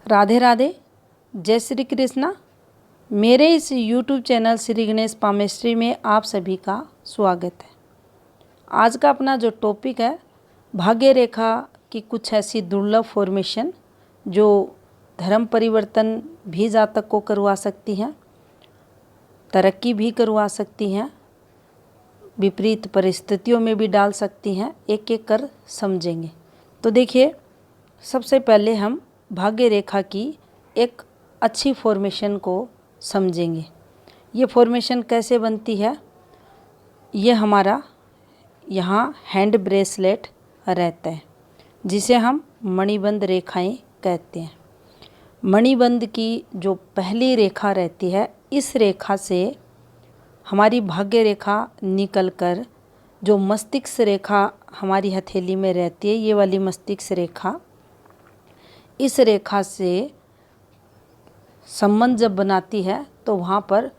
राधे राधे, जय श्री कृष्णा। मेरे इस YouTube channel Shri Ganesh palmistry में आप सभी का स्वागत है। आज का अपना जो टॉपिक है, भाग्य रेखा की कुछ ऐसी दुर्लभ फॉर्मेशन जो धर्म परिवर्तन भी जातक को करवा सकती हैं, तरक्की भी करवा सकती हैं, विपरीत परिस्थितियों में भी डाल सकती हैं। एक एक कर समझेंगे। तो देखिए, सबसे पहले हम भाग्य रेखा की एक अच्छी फॉर्मेशन को समझेंगे। ये फॉर्मेशन कैसे बनती है? ये हमारा यहाँ हैंड ब्रेसलेट रहता है, जिसे हम मणिबंध रेखाएं कहते हैं। मणिबंध की जो पहली रेखा रहती है, इस रेखा से हमारी भाग्य रेखा निकलकर जो मस्तिष्क रेखा हमारी हथेली में रहती है, ये वाली मस्तिष्क रेखा, इस रेखा से संबंध जब बनाती है तो वहाँ पर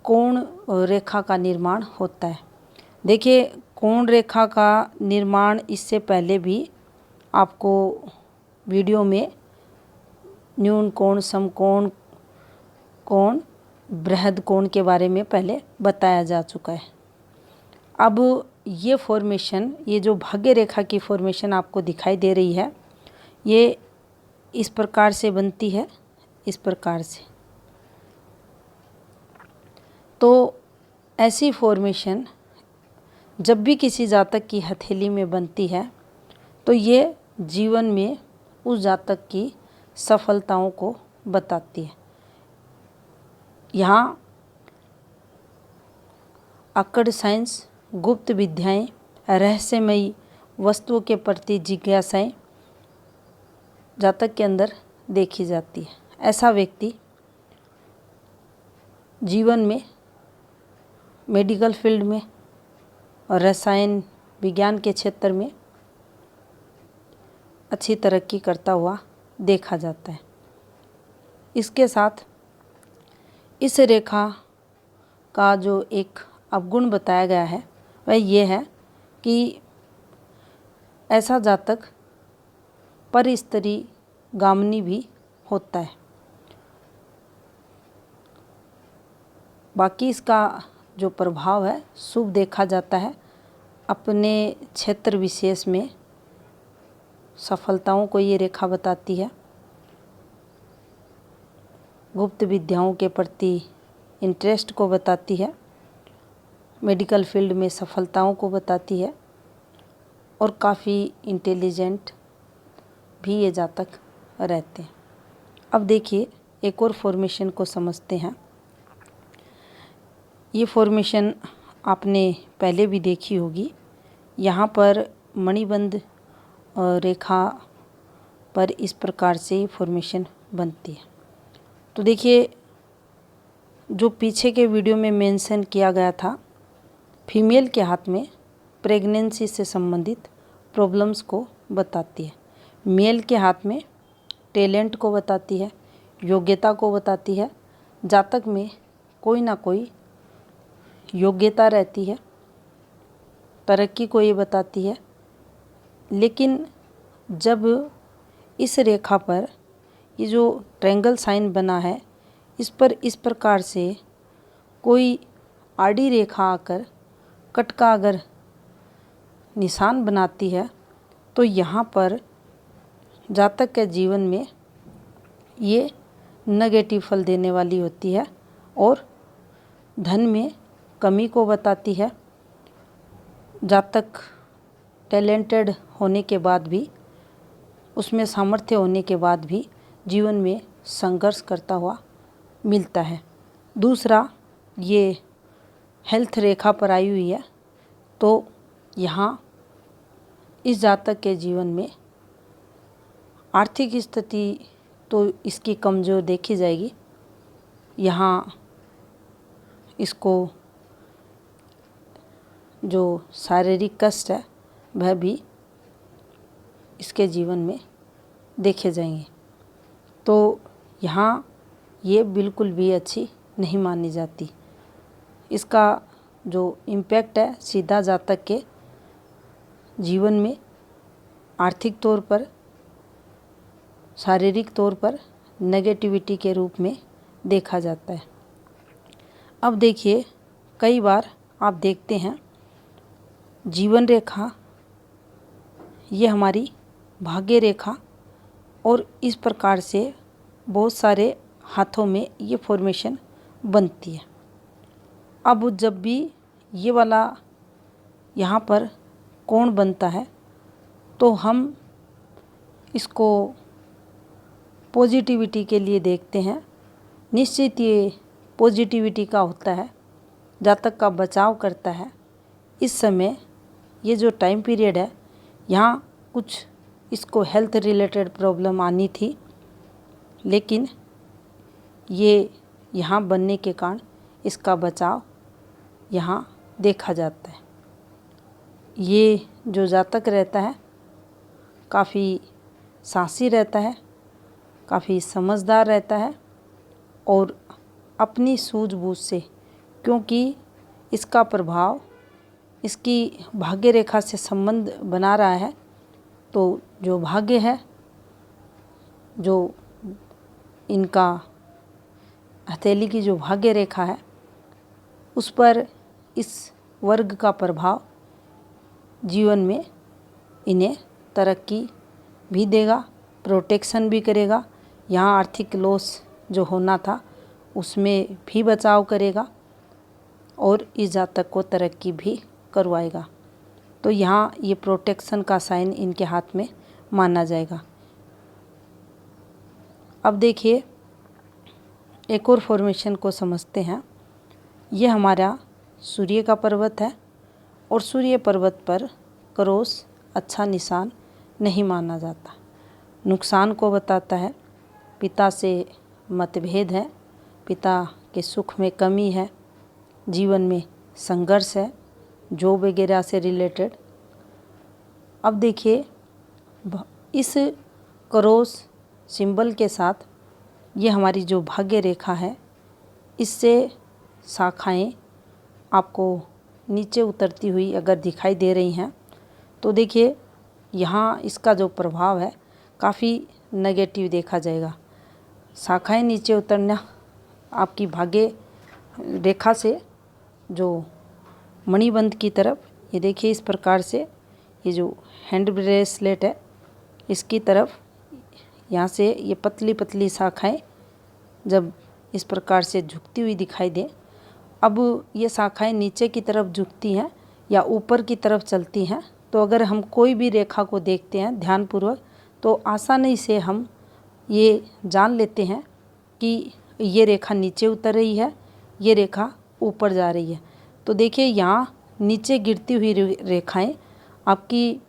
कोण रेखा का निर्माण होता है। देखिए, कोण रेखा का निर्माण इससे पहले भी आपको वीडियो में न्यून कोण, समकोण कोण, बृहद कोण के बारे में पहले बताया जा चुका है। अब ये फॉर्मेशन, ये जो भाग्य रेखा की फॉर्मेशन आपको दिखाई दे रही है, ये इस प्रकार से बनती है, इस प्रकार से। तो ऐसी फॉर्मेशन जब भी किसी जातक की हथेली में बनती है तो ये जीवन में उस जातक की सफलताओं को बताती है। यहाँ अक्कड़ साइंस, गुप्त विद्याएं, रहस्यमयी वस्तुओं के प्रति जिज्ञासाएं जातक के अंदर देखी जाती है। ऐसा व्यक्ति जीवन में मेडिकल फील्ड में और रसायन विज्ञान के क्षेत्र में अच्छी तरक्की करता हुआ देखा जाता है। इसके साथ इस रेखा का जो एक अवगुण बताया गया है वह ये है कि ऐसा जातक परस्त्री गामिनी भी होता है। बाकी इसका जो प्रभाव है शुभ देखा जाता है। अपने क्षेत्र विशेष में सफलताओं को ये रेखा बताती है। गुप्त विद्याओं के प्रति इंटरेस्ट को बताती है। मेडिकल फील्ड में सफलताओं को बताती है और काफ़ी इंटेलिजेंट भी ये जातक रहते हैं। अब देखिए, एक और फॉर्मेशन को समझते हैं। ये फॉर्मेशन आपने पहले भी देखी होगी। यहाँ पर मणिबंध रेखा पर इस प्रकार से फॉर्मेशन बनती है। तो देखिए, जो पीछे के वीडियो में मेंशन किया गया था, फीमेल के हाथ में प्रेगनेंसी से संबंधित प्रॉब्लम्स को बताती है। मेल के हाथ में टैलेंट को बताती है, योग्यता को बताती है। जातक में कोई ना कोई योग्यता रहती है, तरक्की को ये बताती है। लेकिन जब इस रेखा पर ये जो ट्रायंगल साइन बना है, इस पर इस प्रकार से कोई आड़ी रेखा आकर कट का अगर निशान बनाती है तो यहाँ पर जातक के जीवन में ये नेगेटिव फल देने वाली होती है और धन में कमी को बताती है। जातक टैलेंटेड होने के बाद भी, उसमें सामर्थ्य होने के बाद भी जीवन में संघर्ष करता हुआ मिलता है। दूसरा, ये हेल्थ रेखा पर आई हुई है, तो यहाँ इस जातक के जीवन में आर्थिक स्थिति तो इसकी कमज़ोर देखी जाएगी। यहाँ इसको जो शारीरिक कष्ट है वह भी इसके जीवन में देखे जाएंगे। तो यहाँ ये बिल्कुल भी अच्छी नहीं मानी जाती। इसका जो इम्पैक्ट है सीधा जातक के जीवन में आर्थिक तौर पर शारीरिक तौर पर नेगेटिविटी के रूप में देखा जाता है। अब देखिए, कई बार आप देखते हैं जीवन रेखा, ये हमारी भाग्य रेखा, और इस प्रकार से बहुत सारे हाथों में ये फॉर्मेशन बनती है। अब जब भी ये वाला यहाँ पर कोण बनता है तो हम इसको पॉजिटिविटी के लिए देखते हैं। निश्चित ये पॉजिटिविटी का होता है, जातक का बचाव करता है। इस समय ये जो टाइम पीरियड है, यहाँ कुछ इसको हेल्थ रिलेटेड प्रॉब्लम आनी थी, लेकिन ये यहाँ बनने के कारण इसका बचाव यहाँ देखा जाता है। ये जो जातक रहता है काफ़ी साहसी रहता है, काफ़ी समझदार रहता है, और अपनी सूझबूझ से, क्योंकि इसका प्रभाव इसकी भाग्य रेखा से संबंध बना रहा है, तो जो भाग्य है, जो इनका हथेली की जो भाग्य रेखा है, उस पर इस वर्ग का प्रभाव जीवन में इन्हें तरक्की भी देगा, प्रोटेक्शन भी करेगा। यहाँ आर्थिक लॉस जो होना था उसमें भी बचाव करेगा, और इस जातक को तरक्की भी करवाएगा। तो यहाँ ये प्रोटेक्शन का साइन इनके हाथ में माना जाएगा। अब देखिए, एक और फॉर्मेशन को समझते हैं। ये हमारा सूर्य का पर्वत है, और सूर्य पर्वत पर क्रॉस अच्छा निशान नहीं माना जाता। नुकसान को बताता है, पिता से मतभेद है, पिता के सुख में कमी है, जीवन में संघर्ष है, जॉब वगैरह से रिलेटेड। अब देखिए, इस क्रॉस सिंबल के साथ ये हमारी जो भाग्य रेखा है, इससे शाखाएं आपको नीचे उतरती हुई अगर दिखाई दे रही हैं, तो देखिए यहाँ इसका जो प्रभाव है काफ़ी नेगेटिव देखा जाएगा। शाखाएं नीचे उतरना आपकी भाग्य रेखा से जो मणिबंध की तरफ, ये देखिए इस प्रकार से ये जो हैंड ब्रेसलेट है इसकी तरफ, यहाँ से ये पतली पतली शाखाएं जब इस प्रकार से झुकती हुई दिखाई दे, अब ये शाखाएं नीचे की तरफ झुकती हैं या ऊपर की तरफ चलती हैं, तो अगर हम कोई भी रेखा को देखते हैं ध्यानपूर्वक, तो आसानी से हम ये जान लेते हैं कि ये रेखा नीचे उतर रही है, ये रेखा ऊपर जा रही है। तो देखिए, यहाँ नीचे गिरती हुई रेखाएं आपकी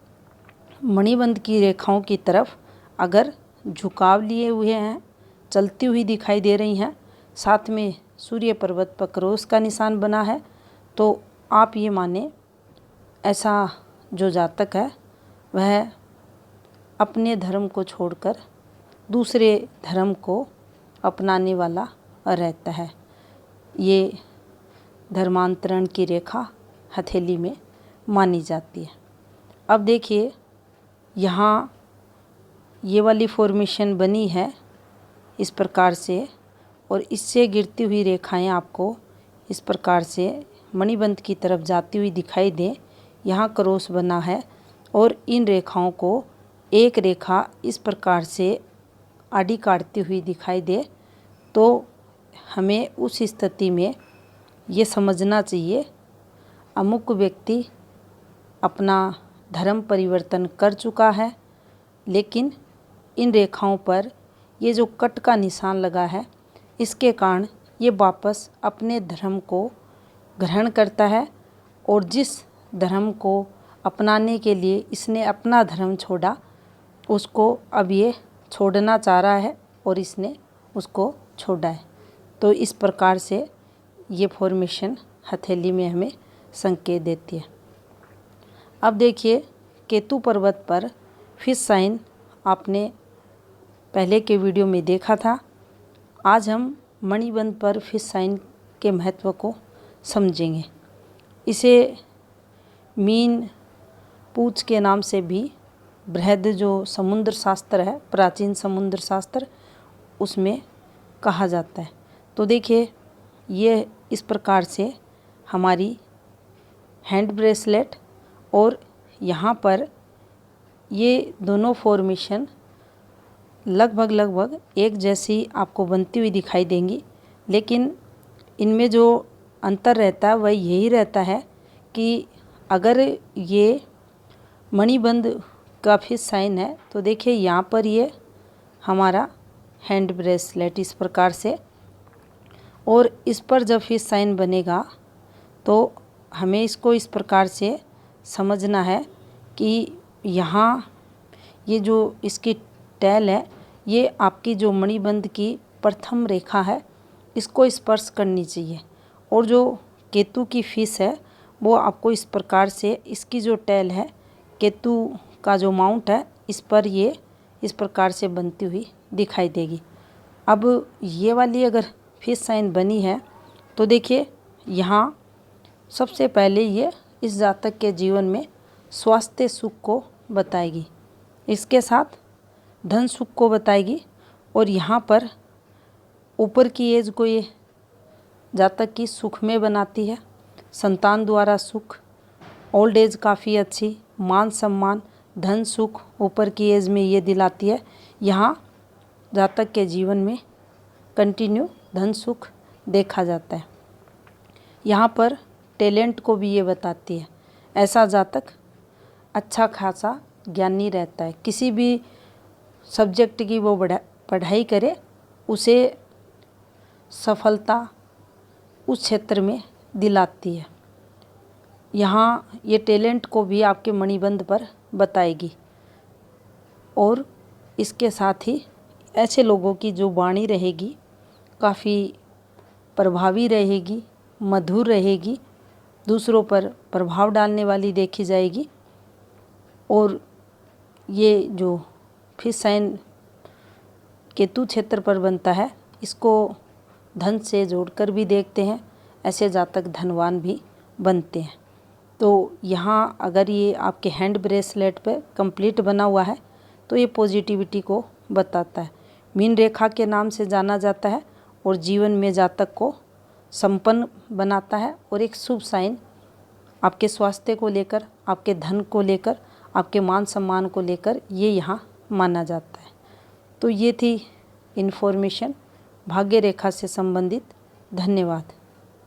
मणिबंध की रेखाओं की तरफ अगर झुकाव लिए हुए हैं, चलती हुई दिखाई दे रही हैं, साथ में सूर्य पर्वत पर क्रॉस का निशान बना है, तो आप ये माने ऐसा जो जातक है वह अपने धर्म को छोड़कर दूसरे धर्म को अपनाने वाला रहता है। ये धर्मांतरण की रेखा हथेली में मानी जाती है। अब देखिए, यहाँ ये वाली फॉर्मेशन बनी है इस प्रकार से, और इससे गिरती हुई रेखाएं आपको इस प्रकार से मणिबंध की तरफ जाती हुई दिखाई दें। यहाँ क्रॉस बना है, और इन रेखाओं को एक रेखा इस प्रकार से आड़ी काटती हुई दिखाई दे, तो हमें उस स्थिति में ये समझना चाहिए अमुक व्यक्ति अपना धर्म परिवर्तन कर चुका है, लेकिन इन रेखाओं पर ये जो कट का निशान लगा है, इसके कारण ये वापस अपने धर्म को ग्रहण करता है, और जिस धर्म को अपनाने के लिए इसने अपना धर्म छोड़ा, उसको अब ये छोड़ना चाह रहा है, और इसने उसको छोड़ा है। तो इस प्रकार से ये फॉर्मेशन हथेली में हमें संकेत देती है। अब देखिए, केतु पर्वत पर फिश साइन आपने पहले के वीडियो में देखा था। आज हम मणिबंध पर फिश साइन के महत्व को समझेंगे। इसे मीन पूंछ के नाम से भी बृहद जो समुद्र शास्त्र है, प्राचीन समुद्र शास्त्र, उसमें कहा जाता है। तो देखिए ये इस प्रकार से हमारी हैंड ब्रेसलेट और यहाँ पर ये दोनों फॉर्मेशन लगभग एक जैसी आपको बनती हुई दिखाई देंगी, लेकिन इनमें जो अंतर रहता है वह यही रहता है कि अगर ये मणिबंध का फिश साइन है तो देखिए यहाँ पर ये हमारा हैंड ब्रेसलेट इस प्रकार से, और इस पर जब फिश साइन बनेगा तो हमें इसको इस प्रकार से समझना है कि यहाँ ये जो इसकी टैल है ये आपकी जो मणिबंध की प्रथम रेखा है इसको स्पर्श करनी चाहिए, और जो केतु की फिश है वो आपको इस प्रकार से इसकी जो टैल है, केतु का जो माउंट है, इस पर ये इस प्रकार से बनती हुई दिखाई देगी। अब ये वाली अगर फिश साइन बनी है तो देखिए यहाँ सबसे पहले ये इस जातक के जीवन में स्वास्थ्य सुख को बताएगी, इसके साथ धन सुख को बताएगी, और यहाँ पर ऊपर की एज को ये जातक की सुख में बनाती है। संतान द्वारा सुख, ओल्ड एज काफ़ी अच्छी, मान सम्मान, धन सुख ऊपर की एज में ये दिलाती है। यहाँ जातक के जीवन में कंटिन्यू धन सुख देखा जाता है। यहाँ पर टैलेंट को भी ये बताती है। ऐसा जातक अच्छा खासा ज्ञानी रहता है, किसी भी सब्जेक्ट की वो पढ़ाई करे उसे सफलता उस क्षेत्र में दिलाती है। यहाँ ये टैलेंट को भी आपके मणिबंध पर बताएगी, और इसके साथ ही ऐसे लोगों की जो वाणी रहेगी काफ़ी प्रभावी रहेगी, मधुर रहेगी, दूसरों पर प्रभाव डालने वाली देखी जाएगी। और ये जो फिश साइन केतु क्षेत्र पर बनता है इसको धन से जोड़कर भी देखते हैं, ऐसे जातक धनवान भी बनते हैं। तो यहाँ अगर ये आपके हैंड ब्रेसलेट पे कंप्लीट बना हुआ है तो ये पॉजिटिविटी को बताता है। मीन रेखा के नाम से जाना जाता है और जीवन में जातक को संपन्न बनाता है, और एक शुभ साइन आपके स्वास्थ्य को लेकर, आपके धन को लेकर, आपके मान सम्मान को लेकर ये यहाँ माना जाता है। तो ये थी इन्फॉर्मेशन भाग्य रेखा से संबंधित। धन्यवाद।